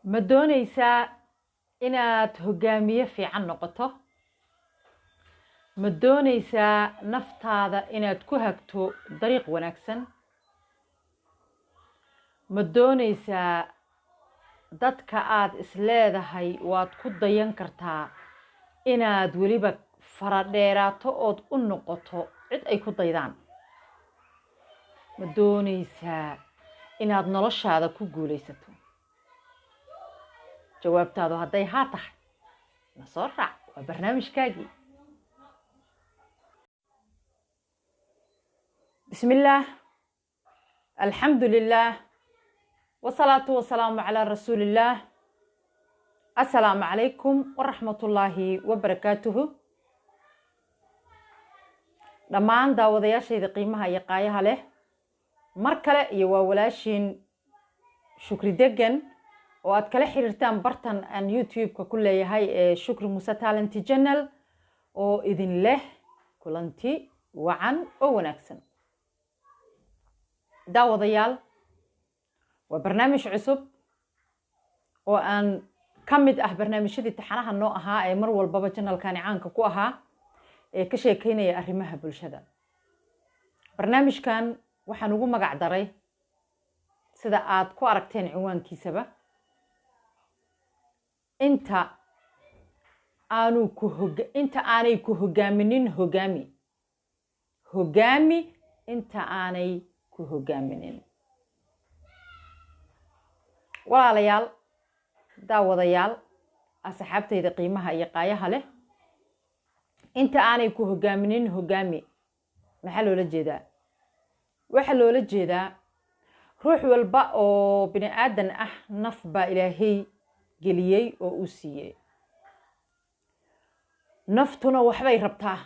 ma doonaysaa inaad hogaamiye fiican noqoto? ma doonaysaa naftaada inaad ku hagto dariiq wanaagsan? ma doonaysaa dadka aad isleedahay waad ku dayan kartaa inaad weliba faradheeraato ood u noqoto cid ay ku daydaan? ma doonaysaa inaad noloshaada ku guulaysato? jawaabtaadu hadday haa tahay na soo raac, waa barnaamijkaagii. bismillaah, alxamdu lilaah, wasalaatu wasalaamu calaa rasuulillaah. assalaamu calaykum waraxmatullaahi wabarakaatuhu. dhammaan daawadayaashayda qiimaha iyo qaayaha leh, mar kale iyo waa walaashiin Shukri Degan oo aad kala xiriirtaan bartan aan YouTube-ka ku leeyahay ee Shukri Musa Talent Channel, oo idin leh kulanti wacan oo wanaagsan. daawadayaal, waa barnaamij cusub oo aan ka mid ah barnaamijyadii taxanaha noo ahaa ee mar walbaba channelkani caanka ku ahaa ee ka sheekeynaya arrimaha bulshada. barnaamijkan waxaan ugu magac daray, sida aad ku aragteen cinwaankiisaba, inta aanay ku hogaaminin hogaami. hogaami inta aanay ku hogaaminin. walaalayaal, daawadayaal, asxaabtayda qiimaha iyo qaayaha leh, inta aanay ku hogaaminin hogaami maxaa loola jeedaa? waxaa loola jeedaa ruux walba oo bini aadan ah naf baa ilaahay geliyey oo uu siiyey. naftuna waxbay rabtaa.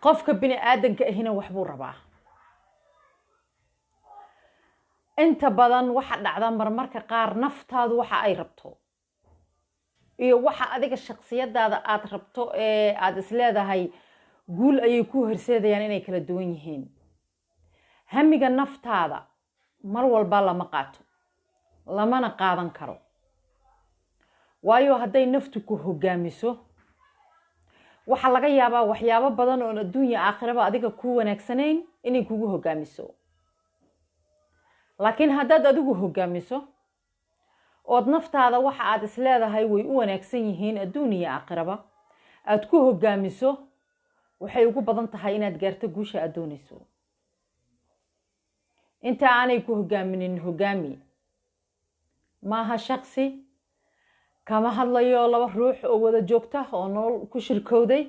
qofka bini aadanka ahina waxbuu rabaa. inta badan waxa dhacda marmarka qaar naftaadu waxa ay rabto iyo waxa adiga shakhsiyadaada aad rabto ee aad isleedahay guul ayay ku horseedayaan inay kala duwan yihiin. hamiga naftaada mar walba lama qaato, lamana qaadan karo. waayo hadday naftu ku hogaamiso, waxa laga yaabaa waxyaabo badan oo adduunya aakhiraba adiga ku wanaagsanayn inay kugu hogaamiso. laakiin haddaad adigu hogaamiso ood naftaada waxa aad isleedahay way u wanaagsan yihiin adduunya aakhiraba aad ku hogaamiso, waxay ugu badan tahay inaad gaarto guusha aad doonayso. inta aanay ku hogaaminin hogaami maaha shakhsi. kama hadlayo laba ruux oo wada joogta oo nolol ku shirkowday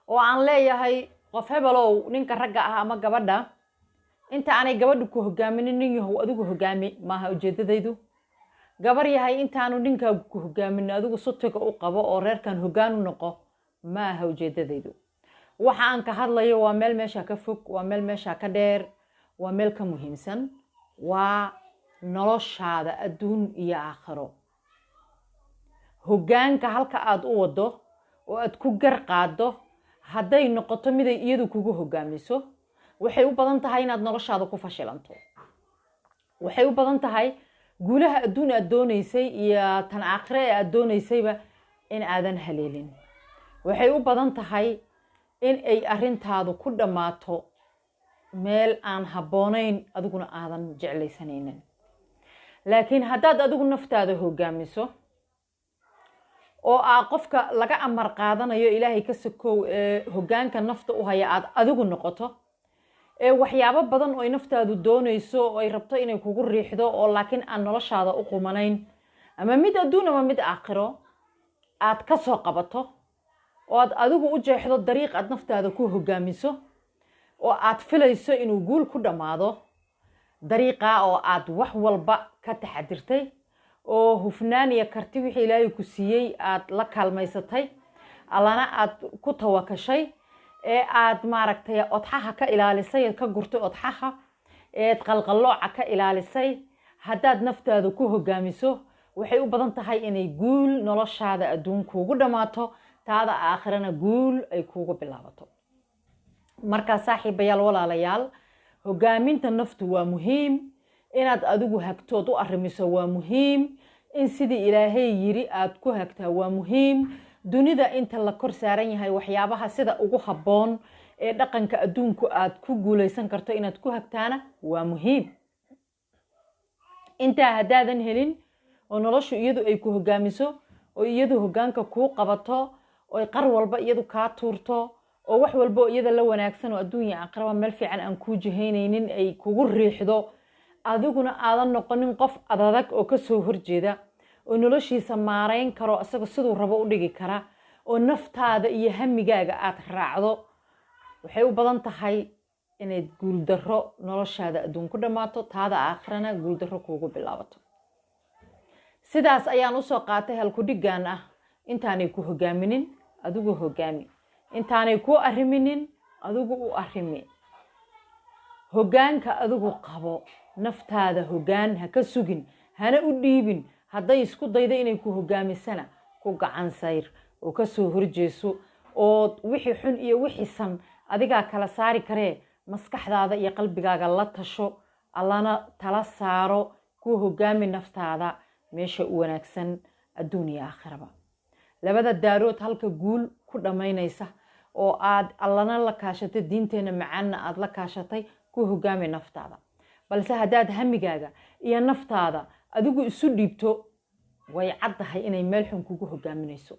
oo aan leeyahay qof hebelow ninka ragga ah ama gabadha, inta aanay gabadhu ku hogaaminin nin yahow adigu hogaami, maaha ujeedadaydu. gabar yahay intaanu ninkaagu ku hogaamin adigu sutiga u qabo oo reerkan hogaan u noqo, maaha ujeedadaydu. waxa aan ka hadlayo waa meel meesha ka fog, waa meel meesha ka dheer, waa meel ka muhiimsan. waa noloshaada adduun iyo aakhiro. hogaanka halka aad u wado oo aad ku gar qaado hadday noqoto miday iyadu kugu hogaamiso, waxay u badan tahay inaad noloshaada ku fashilanto. waxay u badan tahay guulaha adduun aad doonaysay iyo tan aakhire ee aad doonaysayba in aadan haleelin. waxay u badan tahay in ay arrintaadu ku dhammaato meel aan habboonayn, adiguna aadan jeclaysanaynin. laakiin haddaad adigu naftaada hogaamiso oo qofka laga amar qaadanayo ilaahay ka sokow ee hogaanka nafta u haya aad adigu noqoto, ee waxyaabo badan oo naftaadu doonayso oo ay rabto inay kugu riixdo oo laakiin aan noloshaada u qumanayn, ama mid adduun ama mid aakhiro, aad ka soo qabato oo aad adigu u jeexdo dariiq aad naftaada ku hogaamiso oo aad filayso inuu guul ku dhammaado. dariiqa oo aad wax walba ka taxadirtay oo hufnaan iyo karti wixii ilaahay ku siiyey aad la kaalmaysatay, allana aad ku tawakashay, ee aad maaragtay odxaha ka ilaalisay, ka gurtay odxaha, eed qalqallooca ka ilaalisay haddaad naftaada ku hogaamiso waxay u badan tahay inay guul noloshaada adduun kuugu dhammaato taada aakhirana guul ay kuugu bilaabato markaa saaxiibayaal walaalayaal hogaaminta naftu waa muhiim inaad adigu hagtood u arrimiso waa muhiim in sidii ilaahay yiri aad ku hagtaa waa muhiim dunida inta la kor saaran yahay waxyaabaha sida ugu habboon ee dhaqanka adduunku aad ku guulaysan karto inaad ku hagtaana waa muhiim intaa haddaadan helin oo noloshu iyadu ay ku hogaamiso oo iyadu hoggaanka kuu qabato oo qar walba iyadu kaa tuurto oo wax walba iyada la wanaagsan oo adduunya aqraba meel fiican aan kuu jihaynaynin ay kugu riixdo adiguna aadan noqonin qof adag oo ka soo horjeeda oo noloshiisa maareyn karo asaga siduu rabo u dhigi kara oo naftaada iyo hamigaaga aad raacdo waxay u badan tahay inaad guuldarro noloshaada adduun ku dhammaato taada aakhirana guuldarro kuugu bilaabato sidaas ayaan usoo qaatay halkudhigaan ah intaanay ku hogaaminin adigu hogaami intaanay ku arriminin adigu u arrimi hoggaanka adigu qabo naftaada hoggaan ha ka sugin hana u dhiibin hadday isku dayda inay ku hogaamisana ku gacan sayr oo ka soo horjeeso oo wixii xun iyo wixii san adigaa kala saari karee maskaxdaada iyo qalbigaaga la tasho allana tala saaro ku hogaami naftaada meesha u wanaagsan adduun iyo aakhiraba labada daarood halka guul ku dhammaynaysa oo aad allana la kaashatay diinteena macaanna aad la kaashatay ku hogaami naftaada balse haddaad hamigaaga iyo naftaada adigu isu dhiibto way caddahay inay meel xun kugu hogaaminayso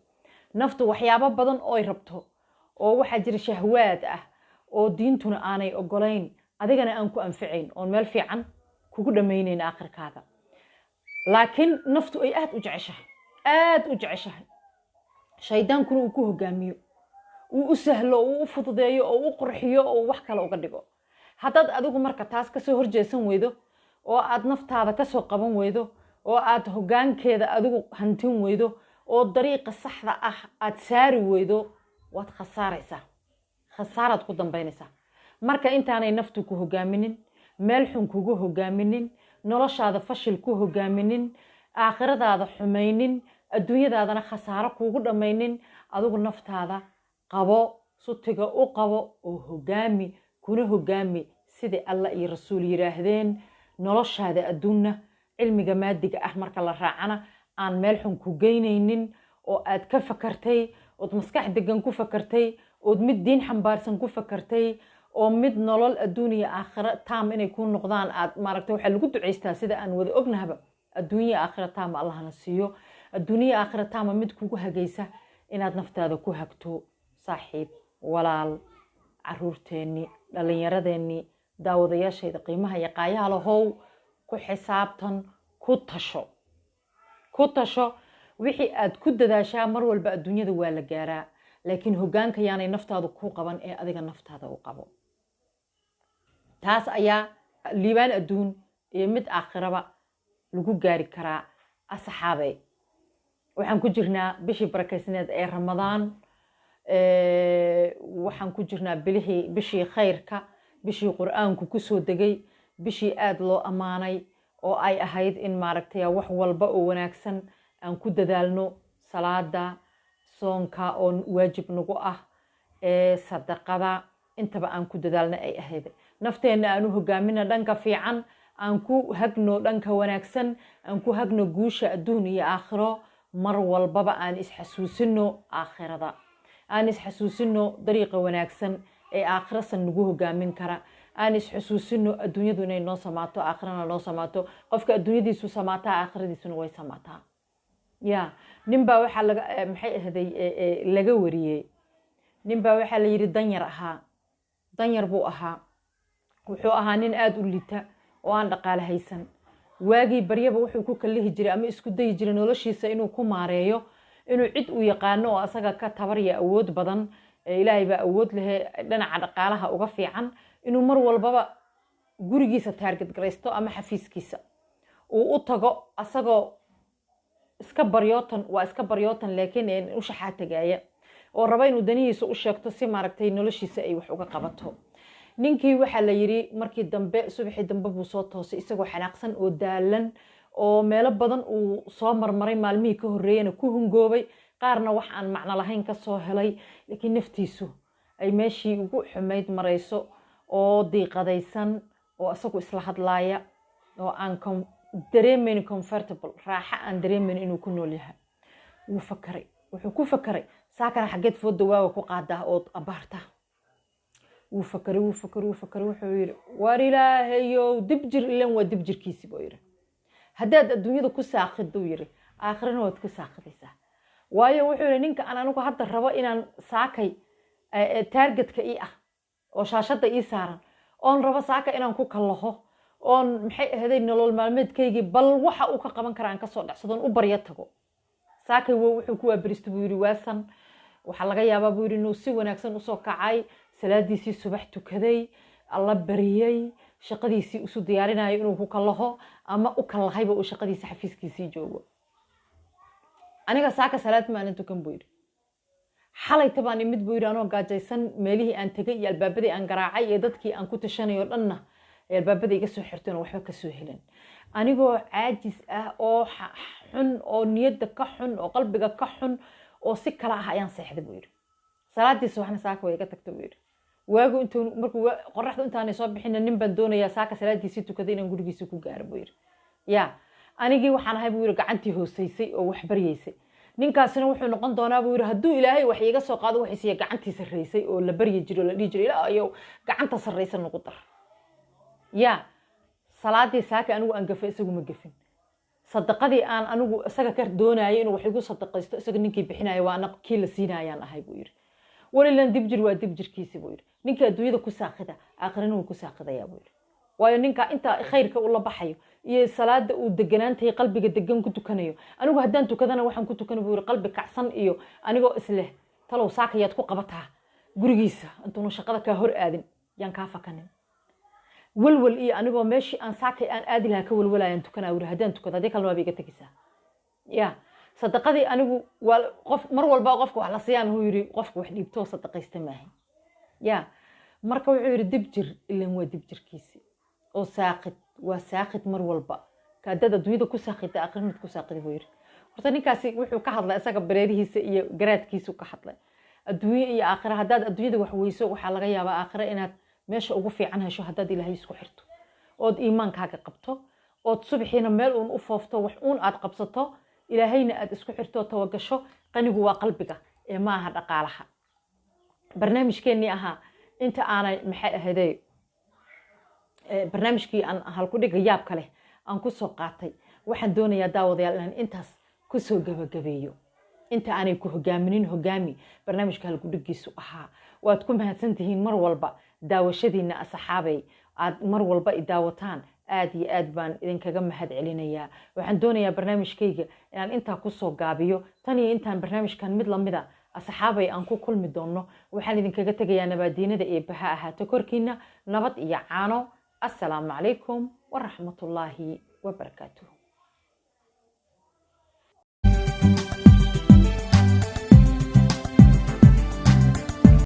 naftu waxyaabo badan ooy rabto oo waxaa jira shahwaad ah oo diintuna aanay ogolayn adigana aan ku anfacayn oon meel fiican kugu dhammaynayn aakhirkaaga laakiin naftu ay aad u jeceshahay shaydaankuna uu ku hogaamiyo uu u sahlo uu u fududeeyo oo u qurxiyo oo wax kale uga dhigo haddaad adigu marka taas kasoo horjeesan weydo oo aad naftaada kasoo qaban weydo oo aad hoggaankeeda adigu hantin weydo oo dariiqa saxda ah aad saari weydo waad khasaaraad ku dambaynaysaa marka intaanay naftu ku hogaaminin meel xun kugu hogaaminin noloshaada fashil ku hogaaminin aakhiradaada xumaynin adduunyadaadana khasaaro kuugu dhammaynin adigu naftaada qabo sutiga u qabo oo hogaami kuna hogaami sidii alla iyo rasuul yiraahdeen noloshaada adduunna cilmiga maadiga ah marka la raacana aan meel xun ku geynaynin oo aad ka fakartay ood maskax degan ku fakartay ood mid diin xambaarsan ku fakartay oo mid nolol adduuniya aakhira taam inay ku noqdaan aad maaragtay waxaa lagu ducaystaa sida aan wada ognahaba adduunya aakhira taama allahna siiyo adduunya aakhira taama mid kugu hagaysa inaad naftaada ku hagto saaxiib walaal caruurteenni dhallinyaradeenni daawadayaashayda qiimaha iyo qaayaha lahow ku xisaabtan ku tasho wixii aad ku dadaashaa mar walba adduunyada waa la gaaraa laakiin hoggaanka yaanay naftaadu ku qaban ee adiga naftaada u qabo taas ayaa liibaan adduun iyo mid aakhiraba lagu gaari karaa asxaabey waxaan ku jirnaa bishii barakaysneed ee ramadaan waxaan ku jirnaa bishii khayrka bishii qur'aanku kusoo degay bishii aad loo ammaanay oo ay ahayd in maaragtay wax walba oo wanaagsan aan ku dadaalno salaada soonka oo waajib nagu ah sadaqada intaba aan ku dadaalno ay ahayd nafteenna aan u hogaamina dhanka fiican aan ku hagno dhanka wanaagsan aan ku hagno guusha adduun iyo aakhiro mar walbaba aan isxasuusino aakhirada aan isxasuusino dariiqa wanaagsan ee aakhirasan nagu hogaamin kara aan isxasuusino adduunyadu inay noo samaato aakhirana noo samaato qofka adduunyadiisu samaataa aakhiradiisuna way samaataa ya ninbaa waxaa maxay ahday laga wariyey ninbaa waxaa la yidhi danyar buu ahaa wuxuu ahaa nin aada u lita oo aan dhaqaale haysan waagii baryaba wuxuu ku kallihi jiray ama isku dayi jiray noloshiisa inuu ku maareeyo inuu cid uu yaqaano oo asaga ka tabar iyo awood badan ilaahay baa awood lehe dhinaca dhaqaalaha uga fiican inuu mar walbaba gurigiisa taarget garaysto ama xafiiskiisa uu u tago asagoo iska baryootan laakiin u shaxaa tagaaya oo raba inuu danihiisa u sheegto si maaragtay noloshiisa ay wax uga qabato ninkii waxaa la yiri markii dambe subaxii dambe buu soo toosay isagoo xanaaqsan oo daalan oo meelo badan uu soo marmaray maalmihii ka horreeyana ku hungoobay qaarna wax aan macno lahayn ka soo helay laakiin naftiisu ay meeshii ugu xumayd marayso oo diiqadaysan oo isagu isla hadlaaya oo aan dareemayn comfortable raaxa aan dareemayn inuu ku nool yahay wuu fakaray wuxuu ku fakaray saakana xageed fooda waaga ku qaadaa oo abaarta wuu fakaray wuxuu yiri war ilaahayow dibjir ilan waa dibjirkiisi buu yiri haddaad adduunyada ku saaqiduu yiri aakhirana waad ku saaqidaysaa waayo wuxuu yiri ninka aan anigu hadda rabo inaan saakay targetka ii ah oo shaashada ii saaran oon rabo saaka inaan ku kallaho oon maxay ahaday nolol maalmeedkaygii bal waxa uu ka qaban karaa aan ka soo dhacsadon u baryo tago saakay wuxuu ku waabaristo buu yiri waasan waxa laga yaabaa buu yiri inuu si wanaagsan u soo kacay salaadiisii subax tukaday alla bariyay shaqadiisii u soo diyaarinayo inuu ku kallaho ama u kallahayba uu shaqadiisa xafiiskiisii joogo aniga saaka salaad ma aan tukan buu yiri xalay tabaan mid buu yiri anoo gaajaysan meelihii aan tagay iyo albaabadii aan garaacay iyo dadkii aan ku tashanayo dhanna albaabada iga soo xirteen waxba ka soo helan anigoo caajis ah oo xun oo niyada ka xun oo qalbiga ka xun oo si kala ah ayaan seexday buu yiri salaadiisa waxna saaka way iga tagtay buu yiri waagu intuu markuu qorraxdu intaanay soo bixin nin baan doonayaa saaka salaadiisii tukaday inaan gurigiisa ku gaaro buu yiri ya anigii waxaan ahay buu yiri gacantii hooseysay oo wax baryeysay ninkaasina wuxuu noqon doonaa buu yiri hadduu ilaahay wax iga soo qaado waxa isiya gacantii sarreysay oo la baryi jiro la dhigi jiray ilaahayow gacanta sarreysan nagu dar ya salaadii saaka anigu aan gafay isagu ma gafin sadaqadii aan anigu isaga ka doonayay inuu wax igu sadaqaysto isaga ninkii bixinayo waa anaq kii la siinayaan ahay buu yiri walilan dibjir waa dibjirkiisi buu yiri ninkii adduunyada ku saaqida aakhirana wuu ku saaqidayaa buu yiri waayo ninka inta khayrka uu la baxayo iyo salaada uu deganaantay qalbiga degan ku tukanayo anigu haddaan tukadana waxaan ku tukan buu yiri qalbi kacsan iyo anigoo isleh talow saakayaad ku qabataa gurigiisa intuu shaqada ka hor aadin yaan ka fakanin walwal iyo anigoo meeshii aan saakay aan aadi lahaa ka walwalayaan tukanaa wiri haddaan tukado hadii kalena waa iga tageysaa ya sadaqadii anigu waa qof mar walba qofka wax la siiyaan uu yiri qofka wax dhiibto sadaqaysta maahay ya marka wuxuu yiri dibjir ilan waa dibjirkiisi oo saaqid waa saaqid mar walba kaadada dunyada ku saaqida aqrinad ku saaqida buu yiri horta ninkaasi wuxuu ka hadlay isaga bareerihiisa iyo garaadkiisa ka hadlay adduunyo iyo aakhira haddaad adduunyada wax weyso waxa laga yaabaa aakhira inaad meesha ugu fiican hesho haddaad ilaahay isku xirto ood iimaankaaga qabto ood subaxiina meel uun u foofto wax uun aad qabsato ilaahayna aad isku xirto tawagasho qanigu waa qalbiga ee ma aha dhaqaalaha barnaamijkeennii ahaa inta aanay maxay ahaydee barnaamijkii aan halku dhiga yaab kale aan ku soo qaatay waxaan doonayaa daawadayaal inaan intaas ku soo gabagabeeyo inta aanay ku hogaaminin hogaami barnaamijka halku dhigiisu ahaa waad ku mahadsantihiin mar walba daawashadiina asxaabay aad mar walba i daawataan aad iyo aad baan idinkaga mahad celinayaa waxaan doonayaa barnaamijkayga inaan intaa ku soo gaabiyo tan iyo intaan barnaamijkan mid lamida asxaabay aan ku kulmi doono waxaan idinkaga tegayaa nabaadiinada ee baha ahaato korkiina nabad iyo caano assalaamu calaykum waraxmatullaahi wabarakaatuh